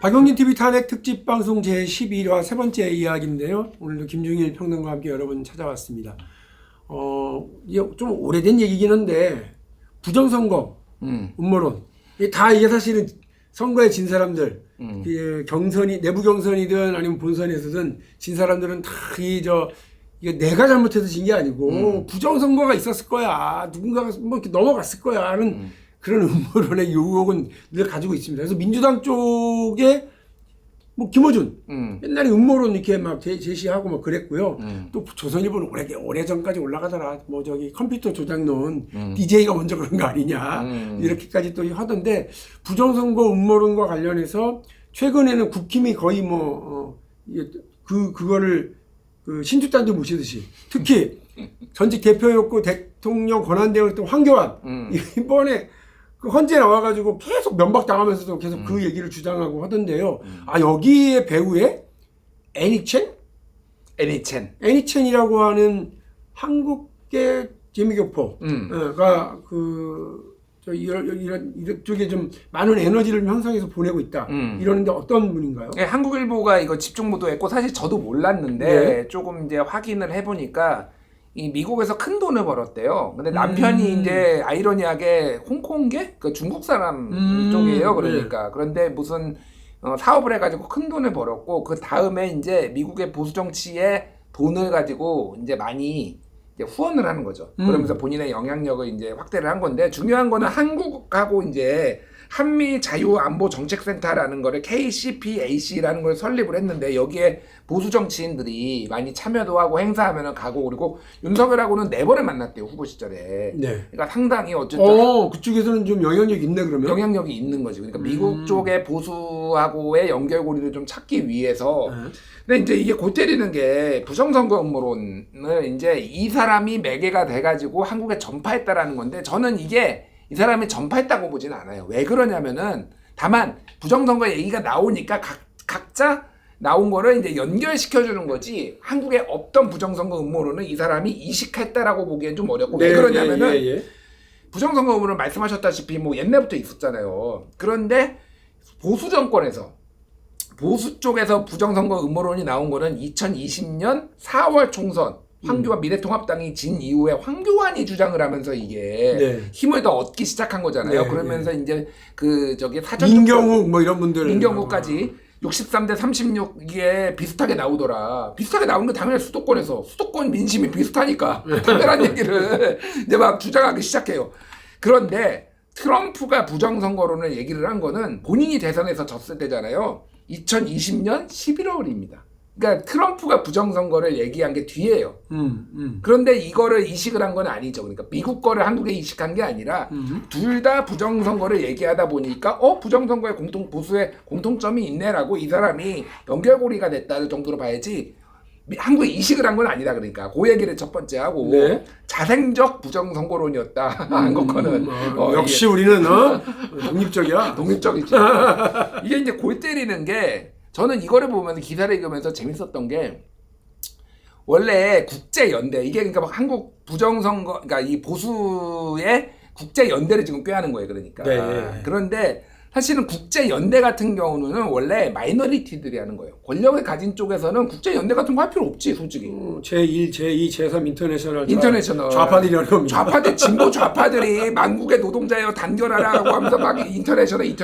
박용진 TV 탄핵 특집 방송 제11화 세 번째 이야기인데요. 오늘도 김중일 평론가와 함께 여러분 찾아왔습니다. 이게 좀 오래된 얘기긴 한데 부정선거, 음모론 이게 사실은 선거에 진 사람들, 경선이 내부 경선이든 아니면 본선에서든 진 사람들은 다 이게 내가 잘못해서 진 게 아니고 부정선거가 있었을 거야. 누군가가 뭐 이렇게 넘어갔을 거야 하는 그런 음모론의 의혹은 늘 가지고 있습니다. 그래서 민주당 쪽에 뭐 김어준 옛날에 음모론 이렇게 막 제시하고 막 그랬고요. 또 조선일보는 오래 전까지 올라가더라. 뭐 컴퓨터 조작론 DJ가 먼저 그런 거 아니냐 이렇게까지 또 하던데 부정선거 음모론과 관련해서 최근에는 국힘이 거의 그거를 신주단도 모시듯이 특히 전직 대표였고 대통령 권한대행을 황교안 이번에 헌재 나와가지고 계속 면박당하면서도 계속 그 얘기를 주장하고 하던데요. 여기에 배우에 애니첸이라고 하는 한국계 재미교포가 이쪽에 좀 많은 에너지를 형성해서 보내고 있다. 이러는데 어떤 분인가요? 네, 한국일보가 이거 집중 보도했고 사실 저도 몰랐는데 네. 조금 이제 확인을 해보니까 이 미국에서 큰 돈을 벌었대요. 근데 남편이 이제 아이러니하게 홍콩계? 그 중국 사람 쪽이에요. 그러니까. 네. 그런데 무슨 사업을 해가지고 큰 돈을 벌었고 그 다음에 이제 미국의 보수 정치에 돈을 가지고 이제 많이 이제 후원을 하는 거죠. 그러면서 본인의 영향력을 이제 확대를 한 건데 중요한 거는 한국하고 이제 한미 자유안보정책센터라는 거를 KCPAC라는 걸 설립을 했는데 여기에 보수 정치인들이 많이 참여도 하고 행사하면은 가고 그리고 윤석열하고는 4번을 만났대요 후보 시절에. 네. 그러니까 상당히 어쨌든 그쪽에서는 좀 영향력이 있네 그러면. 영향력이 있는 거지. 그러니까 미국 쪽의 보수하고의 연결고리를 좀 찾기 위해서. 근데 이제 이게 골 때리는 게 부정선거 음모론을 이제 이 사람이 매개가 돼가지고 한국에 전파했다라는 건데 저는 이게 이 사람이 전파했다고 보지는 않아요. 왜 그러냐면은 다만 부정선거 얘기가 나오니까 각자 나온 거를 이제 연결시켜주는 거지 한국에 없던 부정선거 음모론은 이 사람이 이식했다라고 보기엔 좀 어렵고 왜 그러냐면은 부정선거 음모론 말씀하셨다시피 뭐 옛날부터 있었잖아요. 그런데 보수 정권에서 보수 쪽에서 부정선거 음모론이 나온 거는 2020년 4월 총선 황교안 미래통합당이 진 이후에 황교안이 주장을 하면서 이게 힘을 더 얻기 시작한 거잖아요. 그러면서 이제 사전 민경욱 뭐 이런 분들 민경욱까지 63대 36 이게 비슷하게 나오더라. 비슷하게 나온 게 당연히 수도권 민심이 비슷하니까 당연한 얘기를 이제 막 주장하기 시작해요. 그런데 트럼프가 부정선거론을 얘기를 한 거는 본인이 대선에서 졌을 때잖아요. 2020년 11월입니다. 그러니까 트럼프가 부정선거를 얘기한 게 뒤에요. 그런데 이거를 이식을 한 건 아니죠. 그러니까 미국 거를 한국에 이식한 게 아니라 둘 다 부정선거를 얘기하다 보니까 부정선거의 보수의 공통점이 있네라고 이 사람이 연결고리가 됐다는 정도로 봐야지 한국에 이식을 한 건 아니다. 그러니까 그 얘기를 첫 번째 하고 자생적 부정선거론이었다. 한국거는 역시 우리는 독립적이야. 독립적이지. 이게 이제 골 때리는 게 저는 이거를 보면서 기사를 읽으면서 재밌었던 게 원래 국제연대 이게 그러니까 막 한국 부정선거 그러니까 이 보수의 국제연대를 지금 꾀하는 거예요. 그러니까 그런데 사실은 국제연대 같은 경우는 원래 마이너리티들이 하는 거예요. 권력을 가진 쪽에서는 국제연대 같은 거 할 필요 없지 솔직히. 제1, 제2, 제3 인터내셔널 좌파들이 하는 겁니다. 좌파들 진보 좌파들이 만국의 노동자여 단결하라고 하면서 막 인터내셔널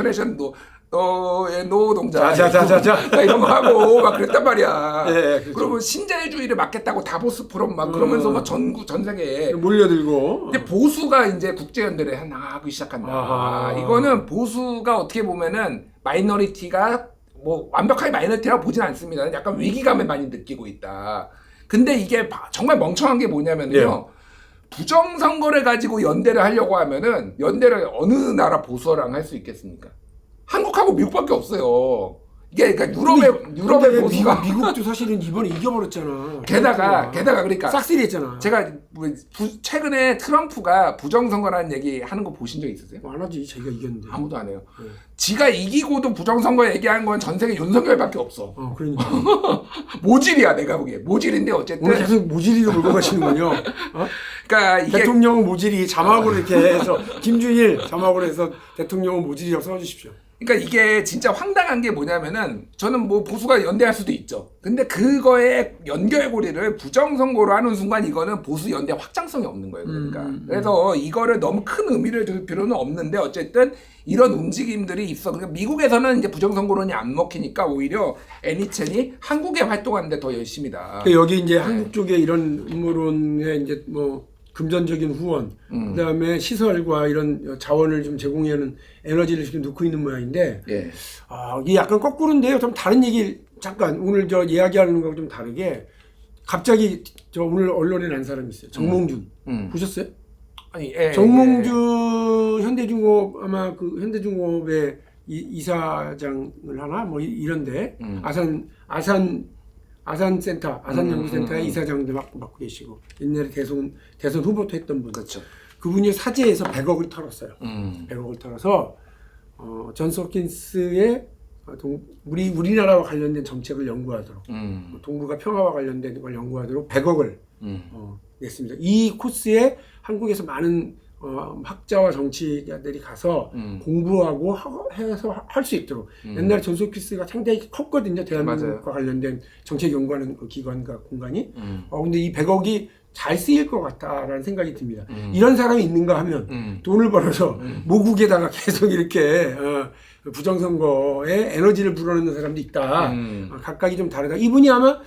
노동자 자자자자자 이런 거 하고 막 그랬단 말이야. 그렇죠. 그러면 신자유주의를 막겠다고 다보스 포럼 막 그러면서 막 전 세계에 몰려들고. 근데 보수가 이제 국제연대를 하기 시작한다. 이거는 보수가 어떻게 보면은 마이너리티가 뭐 완벽하게 마이너리티라고 보진 않습니다. 약간 위기감을 많이 느끼고 있다. 근데 이게 정말 멍청한 게 뭐냐면요. 부정선거를 가지고 연대를 하려고 하면은 연대를 어느 나라 보수랑 할 수 있겠습니까? 한국하고 미국밖에 없어요. 이게 그러니까 유럽의 보수가 미국도 사실은 이번에 이겨버렸잖아. 게다가 그러니까 싹쓸이했잖아. 제가 최근에 트럼프가 부정선거라는 얘기 하는 거 보신 적 있으세요? 안 하지. 자기가 이겼는데. 아무도 안 해요. 지가 이기고도 부정선거 얘기한 건 전 세계 윤석열밖에 없어. 그러니까. 모질이야 내가 보기에. 모질인데 어쨌든. 오늘 계속 모질이로 몰고 가시는군요. 그러니까 이게 대통령은 모질이 자막으로 이렇게 해서 김준일 자막으로 해서 대통령은 모질이라고 써주십시오. 그러니까 이게 진짜 황당한 게 뭐냐면은 저는 뭐 보수가 연대할 수도 있죠. 근데 그거의 연결고리를 부정선거로 하는 순간 이거는 보수 연대 확장성이 없는 거예요. 그러니까 그래서 이거를 너무 큰 의미를 둘 필요는 없는데 어쨌든 이런 움직임들이 있어. 그러니까 미국에서는 이제 부정선거론이 안 먹히니까 오히려 애니첸이 한국에 활동하는데 더 열심이다. 여기 이제 한국 쪽에 이런 음모론에 이제 뭐 금전적인 후원, 그다음에 시설과 이런 자원을 좀 제공하는 에너지를 지금 넣고 있는 모양인데, 예. 이게 약간 거꾸로인데요. 좀 다른 얘기 잠깐 오늘 저 이야기하는 거하고 좀 다르게 갑자기 저 오늘 언론에 난 사람이 있어요. 정몽준 보셨어요? 아니, 정몽준 현대중공업 아마 그 현대중공업의 이사장을 하나 뭐 이런데 아산센터, 아산연구센터의 이사장도 맡고 계시고 옛날에 대선 후보도 했던 분. 그렇죠. 그분이 사제에서 100억을 털었어요. 100억을 털어서 존스 홉킨스의 우리나라와 관련된 정책을 연구하도록 동북아 평화와 관련된 걸 연구하도록 100억을 냈습니다. 이 코스에 한국에서 많은 학자와 정치가들이 가서 공부하고 해서 할 수 있도록 옛날에 존스 홉킨스가 상당히 컸거든요. 대한민국과 관련된 정책 연구하는 그 기관과 공간이. 근데 이 100억이 잘 쓰일 것 같다라는 생각이 듭니다. 이런 사람이 있는가 하면 돈을 벌어서 모국에다가 계속 이렇게 부정선거에 에너지를 불어넣는 사람도 있다. 각각이 좀 다르다. 이분이 아마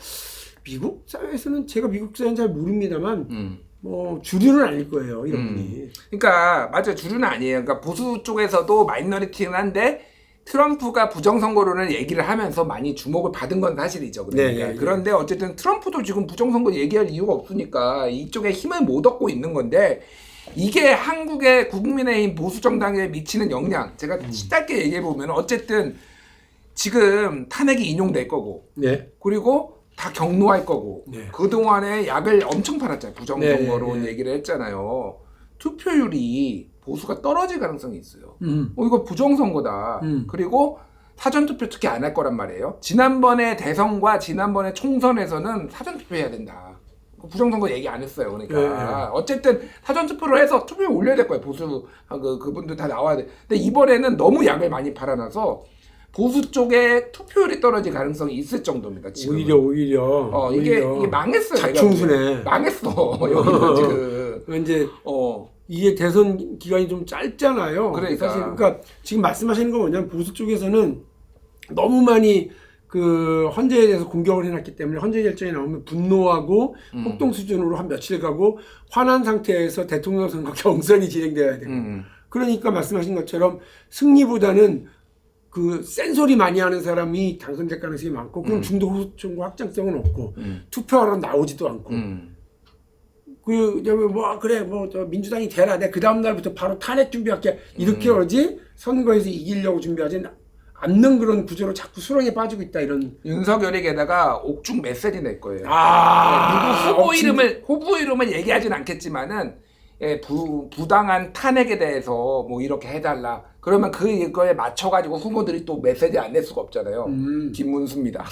미국 사회에서는 제가 미국 사회는 잘 모릅니다만 뭐 주류는 아닐 거예요, 이런 분이. 그러니까 맞아요, 주류는 아니에요. 그러니까 보수 쪽에서도 마이너리티는 한데 트럼프가 부정선거론을 얘기를 하면서 많이 주목을 받은 건 사실이죠. 그러니까. 네. 그런데 어쨌든 트럼프도 지금 부정선거 얘기할 이유가 없으니까 이쪽에 힘을 못 얻고 있는 건데 이게 한국의 국민의힘 보수 정당에 미치는 영향 제가 짧게 얘기해 보면 어쨌든 지금 탄핵이 인용될 거고 네. 그리고 다 경로할 거고 그동안에 약을 엄청 팔았잖아요. 부정선거론 얘기를 했잖아요. 투표율이 보수가 떨어질 가능성이 있어요. 이거 부정선거다. 그리고 사전투표 특히 안 할 거란 말이에요. 지난번에 대선과 지난번에 총선에서는 사전투표 해야 된다. 부정선거 얘기 안 했어요. 그러니까 어쨌든 사전투표를 해서 투표를 올려야 될 거예요. 보수 그분들 다 나와야 돼. 근데 이번에는 너무 약을 많이 팔아놔서 보수 쪽에 투표율이 떨어질 가능성이 있을 정도입니다. 지금 오히려 이게 망했어요. 자충수네. 망했어. 여기는 지금 이제 이게 대선 기간이 좀 짧잖아요. 그러니까. 사실 그러니까 지금 말씀하시는 건 뭐냐면 보수 쪽에서는 너무 많이 그 헌재에 대해서 공격을 해놨기 때문에 헌재 결정이 나오면 분노하고 폭동 수준으로 한 며칠 가고 화난 상태에서 대통령 선거 경선이 진행돼야 되고 그러니까 말씀하신 것처럼 승리보다는 그 센 소리 많이 하는 사람이 당선될 가능성이 많고 그럼 중도 호소천과 확장성은 없고 투표하러 나오지도 않고 저 민주당이 되라 내가 그 다음 날부터 바로 탄핵 준비할게 이렇게 하지 선거에서 이기려고 준비하지 않는 그런 구조로 자꾸 수렁에 빠지고 있다 이런. 윤석열이 게다가 옥중 메시지 낼 거예요. 누구 후보 이름을 얘기하진 않겠지만은 부당한 탄핵에 대해서 뭐 이렇게 해달라. 그러면 그거에 맞춰가지고 후보들이 또 메시지 안 낼 수가 없잖아요. 김문수입니다.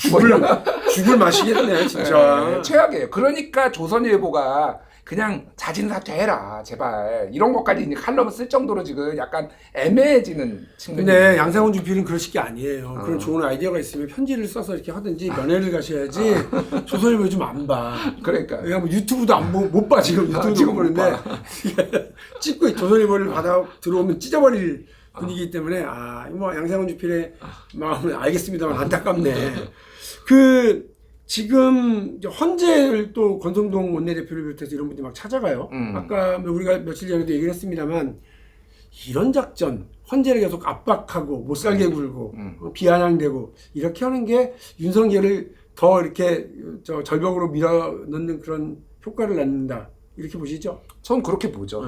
죽을 맛이겠네 진짜. 최악이에요. 그러니까 조선일보가 그냥 자진 사퇴해라 제발 이런 것까지 이제 칼럼을 쓸 정도로 지금 약간 애매해지는 측면이. 근데 양상훈 주필은 그러실 게 아니에요. 그런 좋은 아이디어가 있으면 편지를 써서 이렇게 하든지 면회를 가셔야지 조선일보 요즘 안 봐. 그러니까. 뭐 유튜브도 못 봐 지금 유튜브도 못 보는데 찍고 조선일보를 받아 들어오면 찢어버릴 분위기이기 때문에 뭐 양상훈 주필의 마음은 알겠습니다만 안타깝네. 지금 헌재를 또 권성동 원내대표를 비롯해서 이런 분들이 막 찾아가요. 아까 우리가 며칠 전에도 얘기를 했습니다만 이런 작전, 헌재를 계속 압박하고 못 살게 굴고 비아냥대고 이렇게 하는 게 윤석열을 더 이렇게 절벽으로 밀어넣는 그런 효과를 낳는다. 이렇게 보시죠? 전 그렇게 보죠.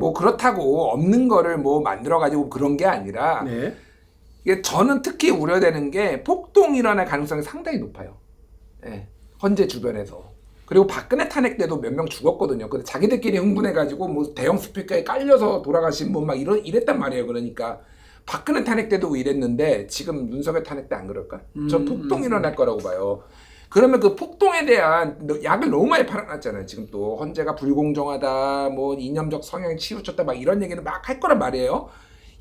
뭐 그렇다고 없는 거를 뭐 만들어가지고 그런 게 아니라 이게 저는 특히 우려되는 게 폭동이 일어날 가능성이 상당히 높아요. 헌재 주변에서. 그리고 박근혜 탄핵 때도 몇 명 죽었거든요. 근데 자기들끼리 흥분해가지고 뭐 대형 스피커에 깔려서 돌아가신 분 막 이랬단 말이에요. 그러니까 박근혜 탄핵 때도 이랬는데 지금 윤석열 탄핵 때 안 그럴까? 전 폭동이 일어날 거라고 봐요. 그러면 그 폭동에 대한 약을 너무 많이 팔아놨잖아요. 지금 또 헌재가 불공정하다, 뭐 이념적 성향이 치우쳤다, 막 이런 얘기를 막 할 거란 말이에요.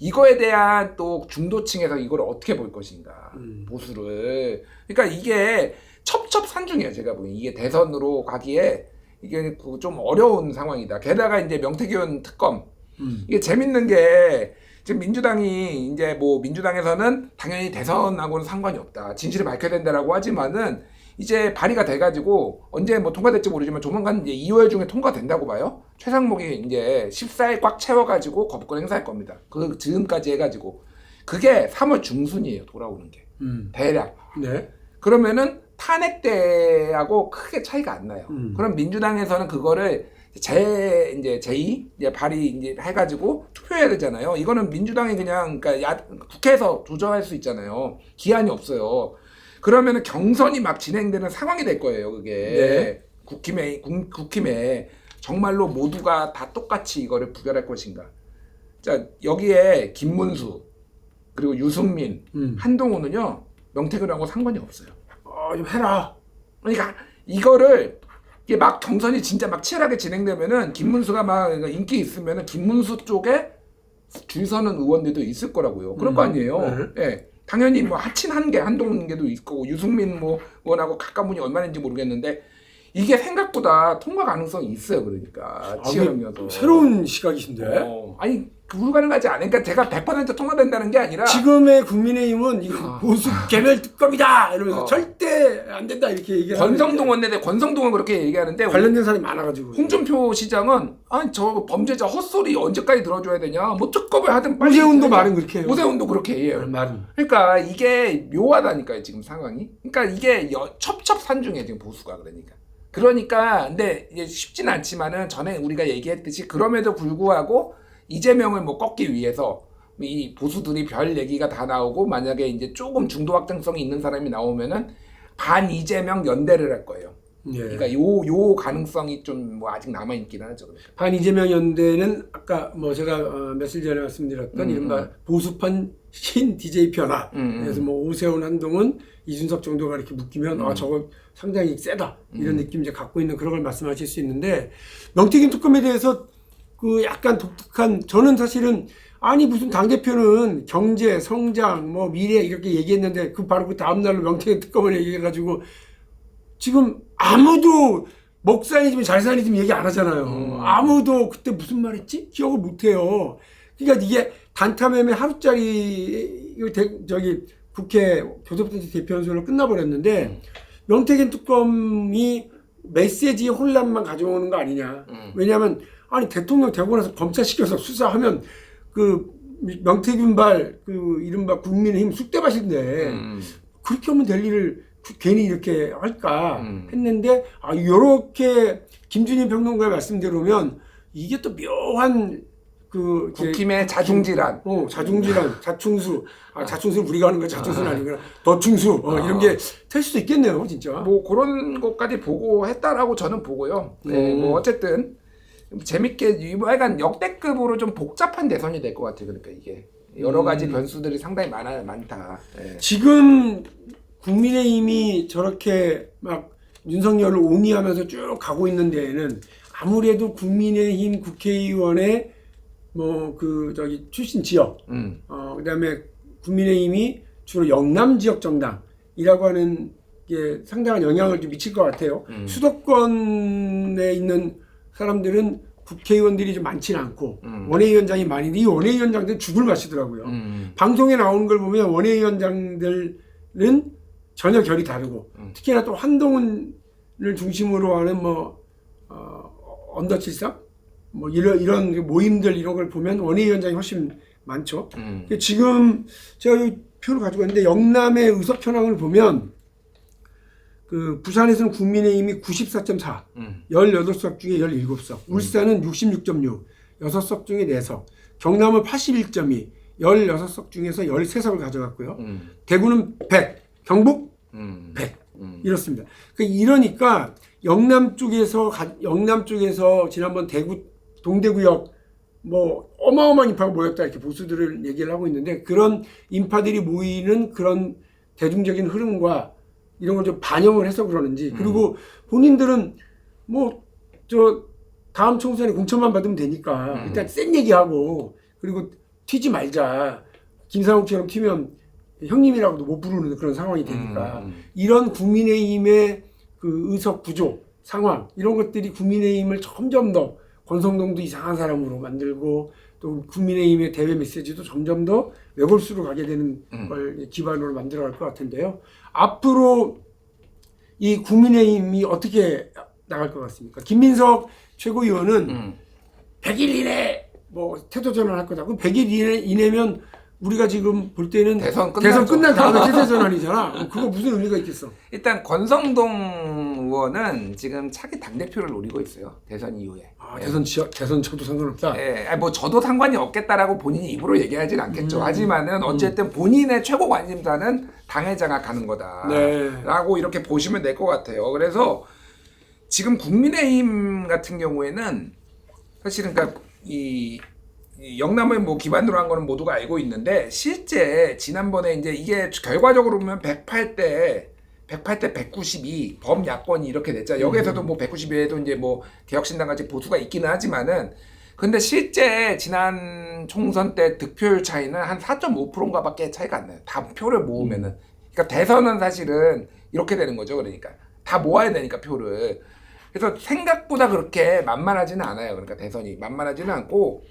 이거에 대한 또 중도층에서 이걸 어떻게 볼 것인가 보수를. 그러니까 이게 첩첩산중이에요. 제가 보기엔 이게 대선으로 가기에 이게 좀 어려운 상황이다. 게다가 이제 명태균 특검 이게 재밌는 게 지금 민주당이 이제 뭐 민주당에서는 당연히 대선하고는 상관이 없다. 진실을 밝혀야 된다라고 하지만은 이제 발의가 돼가지고 언제 뭐 통과될지 모르지만 조만간 이제 2월 중에 통과된다고 봐요. 최상목이 이제 14일 꽉 채워가지고 거부권 행사할 겁니다. 그 즈음까지 해가지고 그게 3월 중순이에요. 돌아오는 게 대략. 네. 그러면은 탄핵 때하고 크게 차이가 안 나요. 그럼 민주당에서는 그거를 제2 이제 발의 이제 해가지고 투표해야 되잖아요. 이거는 민주당이 그냥 그러니까 국회에서 조정할 수 있잖아요. 기한이 없어요. 그러면은 경선이 막 진행되는 상황이 될 거예요. 그게 네. 국힘에 정말로 모두가 다 똑같이 이거를 부결할 것인가. 자 여기에 김문수 그리고 유승민, 한동훈은요 명태균하고 상관이 없어요. 좀 해라. 그러니까 이거를 이게 막 경선이 진짜 막 치열하게 진행되면은 김문수가 막 인기 있으면은 김문수 쪽에 줄 서는 의원들도 있을 거라고요. 그럴 거 아니에요. 예. 당연히 뭐 하친 게 한동훈계도 있고 유승민 뭐 의원하고 가까운 분이 얼마인지 모르겠는데 이게 생각보다 통과 가능성이 있어요. 그러니까 치열하면서 새로운 시각이신데. 아니 불가능하지 않으니까 제가 100% 통과된다는 게 아니라 지금의 국민의힘은 이거 보수 개별 특검이다 이러면서 절대 안 된다 이렇게 얘기하는. 권성동 원내대 권성동은 그렇게 얘기하는데 관련된 사람이 많아가지고. 홍준표 시장은 아니 저 범죄자 헛소리 언제까지 들어줘야 되냐 뭐 특검을 하든 빨리. 오세훈도 말은 그렇게 해요. 오세훈도 그렇게 해요. 말은. 그러니까 이게 묘하다니까요 지금 상황이. 그러니까 이게 첩첩산중이에요 지금 보수가 그러니까 근데 이게 쉽지는 않지만은 전에 우리가 얘기했듯이 그럼에도 불구하고 이재명을 뭐 꺾기 위해서 이 보수들이 별 얘기가 다 나오고 만약에 이제 조금 중도 확장성이 있는 사람이 나오면은 반 이재명 연대를 할 거예요. 예. 그러니까 요 가능성이 좀 뭐 아직 남아 있긴 하죠. 반 이재명 연대는 아까 뭐 제가 며칠 전에 말씀드렸던 이른바 보수판 신 DJ 변화. 그래서 뭐 오세훈, 한동훈, 이준석 정도가 이렇게 묶이면 아 저거 상당히 세다 이런 느낌 이제 갖고 있는 그런 걸 말씀하실 수 있는데 명태균 특검에 대해서 그 약간 독특한 저는 사실은 아니 무슨 당대표는 경제, 성장, 뭐 미래 이렇게 얘기했는데 그 바로 그 다음날로 명태균 특검을 얘기해가지고 지금 아무도 먹사니즘 잘사니즘 얘기 안 하잖아요. 아무도 그때 무슨 말 했지? 기억을 못 해요. 그러니까 이게 단타매매 하루짜리 저기 국회 교섭단체 대표연설로 끝나버렸는데 명태균 특검이 메시지 혼란만 가져오는 거 아니냐. 왜냐하면 아니 대통령 되고 나서 검찰시켜서 수사하면 그 명태균발 그 이른바 국민의힘 쑥대밭인데 그렇게 하면 될 일을 괜히 이렇게 할까 했는데 아 요렇게 김준일 평론가의 말씀대로면 이게 또 묘한 그 국힘의 자중질환, 자중질환, 자충수, 자충수는 우리가 하는 거야. 자충수는 아니구나. 더충수 이런 게 될 수도 있겠네요, 진짜. 뭐 그런 것까지 보고 했다라고 저는 보고요. 네, 뭐 어쨌든 재밌게 약간 역대급으로 좀 복잡한 대선이 될 것 같아요. 그러니까 이게 여러 가지 변수들이 상당히 많다. 네. 지금 국민의힘이 저렇게 막 윤석열을 옹이하면서 쭉 가고 있는 데에는 아무래도 국민의힘 국회의원의 뭐 그 저기 출신 지역, 그다음에 국민의힘이 주로 영남 지역 정당이라고 하는 게 상당한 영향을 좀 미칠 것 같아요. 수도권에 있는 사람들은 국회의원들이 좀 많지는 않고 원외위원장이 많은데 이 원외위원장들은 죽을 맛이더라고요. 방송에 나오는 걸 보면 원외위원장들은 전혀 결이 다르고 특히나 또 한동훈을 중심으로 하는 뭐 언더73 뭐 이런 모임들 이런 걸 보면 원외위원장이 훨씬 많죠. 지금 제가 이 표를 가지고 있는데 영남의 의석 현황을 보면 그 부산에서는 국민의힘이 94.4, 18석 중에 17석, 울산은 66.6, 6석 중에 4석, 경남은 81.2, 16석 중에서 13석을 가져갔고요. 대구는 100, 경북 100 이렇습니다. 이러니까 영남 쪽에서 지난번 대구 동대구역 뭐 어마어마한 인파가 모였다 이렇게 보수들을 얘기를 하고 있는데 그런 인파들이 모이는 그런 대중적인 흐름과 이런 걸 좀 반영을 해서 그러는지 그리고 본인들은 뭐 저 다음 총선에 공천만 받으면 되니까 일단 센 얘기하고 그리고 튀지 말자. 김상욱처럼 튀면 형님이라고도 못 부르는 그런 상황이 되니까 이런 국민의힘의 그 의석 부족 상황 이런 것들이 국민의힘을 점점 더 권성동도 이상한 사람으로 만들고 또 국민의힘의 대외 메시지도 점점 더 외골수로 가게 되는 걸 기반으로 만들어갈 것 같은데요. 앞으로 이 국민의힘이 어떻게 나갈 것 같습니까? 김민석 최고위원은 100일 이내 뭐 태도 전환할 거다. 그 100일 이내면 우리가 지금 볼 때는 대선 끝난 다음에 태세 전환이잖아. 그거 무슨 의미가 있겠어? 일단 권성동 의원은 지금 차기 당대표를 노리고 있어요. 대선 이후에. 아, 대선 쳐도 상관없다. 예, 아니 뭐 저도 상관이 없겠다라고 본인이 입으로 얘기하진 않겠죠. 하지만은 어쨌든 본인의 최고 관심사는 당을 장악하는 거다라고 이렇게 보시면 될 것 같아요. 그래서 지금 국민의힘 같은 경우에는 사실은 그러니까 이 영남을 뭐 기반으로 한 거는 모두가 알고 있는데 실제 지난번에 이제 이게 결과적으로 보면 108대 192 범야권이 이렇게 됐잖아요. 여기에서도 뭐 192에도 이제 뭐 개혁신당 같이 보수가 있기는 하지만은 근데 실제 지난 총선 때 득표율 차이는 한 4.5%인가 밖에 차이가 안 나요. 다 표를 모으면은. 그러니까 대선은 사실은 이렇게 되는 거죠. 그러니까 다 모아야 되니까 표를. 그래서 생각보다 그렇게 만만하지는 않아요. 그러니까 대선이 만만하지는 않고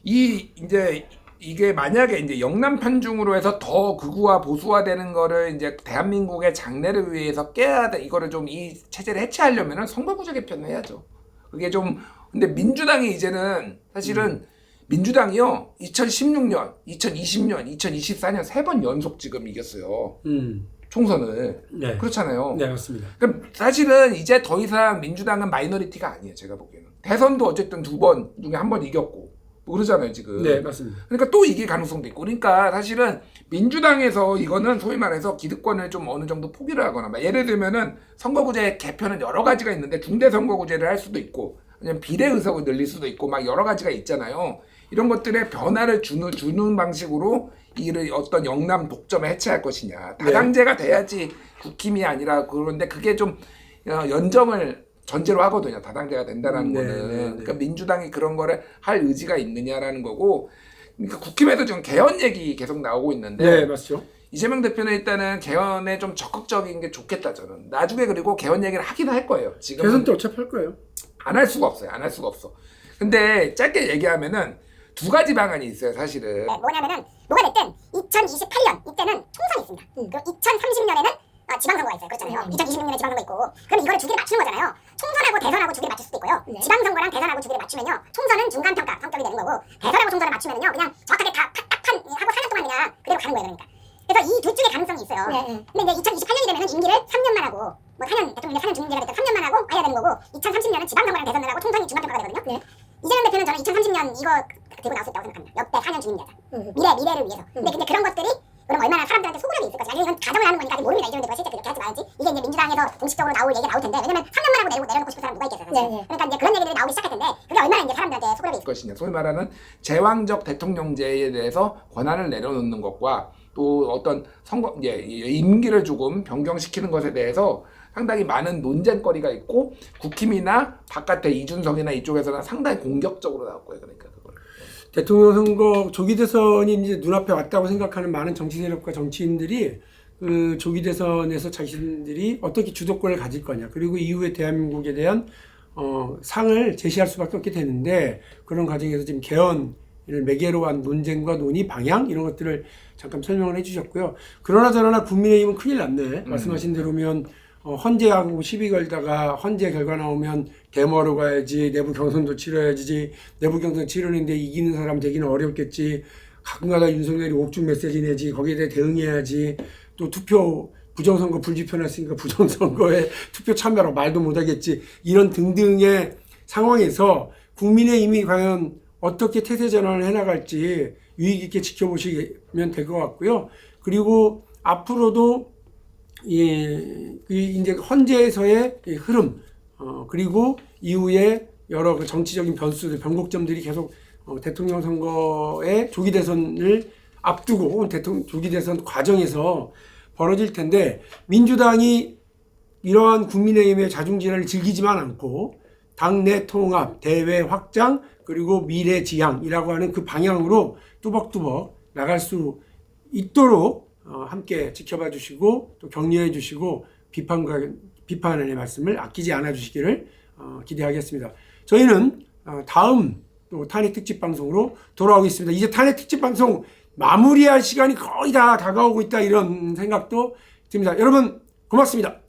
이제 이게 만약에 이제 영남 편중으로 해서 더 극우화 보수화되는 거를 이제 대한민국의 장래를 위해서 깨야 돼. 이거를 좀 이 체제를 해체하려면은 선거구제 개편을 해야죠. 그게 좀 근데 민주당이 이제는 사실은 민주당이요 2016년, 2020년, 2024년 3번 연속 지금 이겼어요. 총선을. 네. 그렇잖아요. 네, 맞습니다. 그럼 사실은 이제 더 이상 민주당은 마이너리티가 아니에요. 제가 보기에는. 대선도 어쨌든 2번 중에 1번 이겼고 뭐 그러잖아요 지금. 네, 맞습니다. 그러니까 또 이길 가능성도 있고. 그러니까 사실은 민주당에서 이거는 소위 말해서 기득권을 좀 어느 정도 포기를 하거나 예를 들면은 선거구제 개편은 여러 가지가 있는데 중대선거구제를 할 수도 있고 아니면 비례의석을 늘릴 수도 있고 막 여러 가지가 있잖아요. 이런 것들의 변화를 주는 방식으로 이를 어떤 영남 독점을 해체할 것이냐. 다당제가 돼야지 국힘이 아니라 그런데 그게 좀 연정을 전제로 하거든요. 다당제가 된다는 거는. 그러니까 민주당이 그런 거를 할 의지가 있느냐라는 거고. 그러니까 국힘에도 지금 개헌 얘기 계속 나오고 있는데. 네, 맞죠. 이재명 대표는 일단은 개헌에 좀 적극적인 게 좋겠다 저는. 나중에 그리고 개헌 얘기를 하긴 할 거예요. 지금 개선 때 어차피 할 거예요. 안 할 수가 없어요. 안 할 수가 없어. 근데 짧게 얘기하면은 두 가지 방안이 있어요, 사실은. 네, 뭐냐면은 뭐가 됐든 2028년 이때는 총선이 있습니다. 그리고 2030년에는 지방선거가 있어요. 그렇잖아요. 2026년에 지방선거 있고. 그럼 이거를 두 개를 맞추는 거잖아요. 총선하고 대선하고 두 개를 맞출 수도 있고요. 지방선거랑 대선하고 두 개를 맞추면요. 총선은 중간평가 성격이 되는 거고 대선하고 총선을 맞추면요. 그냥 정확하게 다 탁탁한 하고 4년 동안 그냥 그대로 가는 거예요. 그러니까. 그래서 이 둘 중에 가능성이 있어요. 근데 이제 2028년이 되면은 임기를 3년만 하고 뭐 4년 대통령이 4년 중임제가 됐든 3년만 하고 가야 되는 거고 2030년은 지방선거랑 대선을 하고 총선이 중간평가가 되거든요. 이재명 대표는 저는 2030년 이거 들고 나올 수 있다고 생각합니다. 역대 4년 중임제자. 미래를 위해서. 근데 그런 것들이 그럼 얼마나 사람들한테 소구력이 있을 것이냐. 이건 가정을 하는 거니까 아직 모릅니다. 이재명 대표가 실제 그렇게 할지 말지. 이게 이제 민주당에서 공식적으로 나올 얘기가 나올 텐데 왜냐면 3년만 하고 내려놓고 싶은 사람 누가 있겠어요. 그러니까 이제 그런 얘기들이 나오기 시작할 텐데 그게 얼마나 이제 사람들한테 소구력이 있을 것이냐. 소위 말하는 제왕적 대통령제에 대해서 권한을 내려놓는 것과 또 어떤 선거 임기를 조금 변경시키는 것에 대해서 상당히 많은 논쟁거리가 있고 국힘이나 바깥의 이준석이나 이쪽에서는 상당히 공격적으로 나올 거예요. 그러니까 그걸. 대통령 선거 조기 대선이 이제 눈앞에 왔다고 생각하는 많은 정치 세력과 정치인들이 그 조기 대선에서 자신들이 어떻게 주도권을 가질 거냐 그리고 이후에 대한민국에 대한 상을 제시할 수밖에 없게 되는데 그런 과정에서 지금 개헌을 매개로 한 논쟁과 논의 방향 이런 것들을 잠깐 설명을 해주셨고요. 그러나 저러나 국민의힘은 큰일 났네. 말씀하신 대로면 헌재하고 시비 걸다가 헌재 결과 나오면 데모로 가야지 내부 경선도 치러야지 내부 경선 치르는데 이기는 사람 되기는 어렵겠지 가끔가다 윤석열이 옥중 메시지 내지 거기에 대해 대응해야지 또 투표 부정선거 불지편했으니까 부정선거에 투표 참여라고 말도 못하겠지 이런 등등의 상황에서 국민의힘이 과연 어떻게 태세 전환을 해나갈지 유의 깊게 지켜보시면 될 것 같고요. 그리고 앞으로도 이제 헌재에서의 흐름, 그리고 이후에 여러 그 정치적인 변수들, 변곡점들이 계속 대통령 선거의 조기 대선을 앞두고 혹은 조기 대선 과정에서 벌어질 텐데 민주당이 이러한 국민의힘의 자중질환을 즐기지만 않고 당내 통합, 대외 확장, 그리고 미래 지향이라고 하는 그 방향으로 뚜벅뚜벅 나갈 수 있도록 함께 지켜봐 주시고 또 격려해 주시고 비판의 말씀을 아끼지 않아 주시기를 기대하겠습니다. 저희는 다음 또 탄핵 특집 방송으로 돌아오겠습니다. 이제 탄핵 특집 방송 마무리할 시간이 거의 다 다가오고 있다 이런 생각도 듭니다. 여러분 고맙습니다.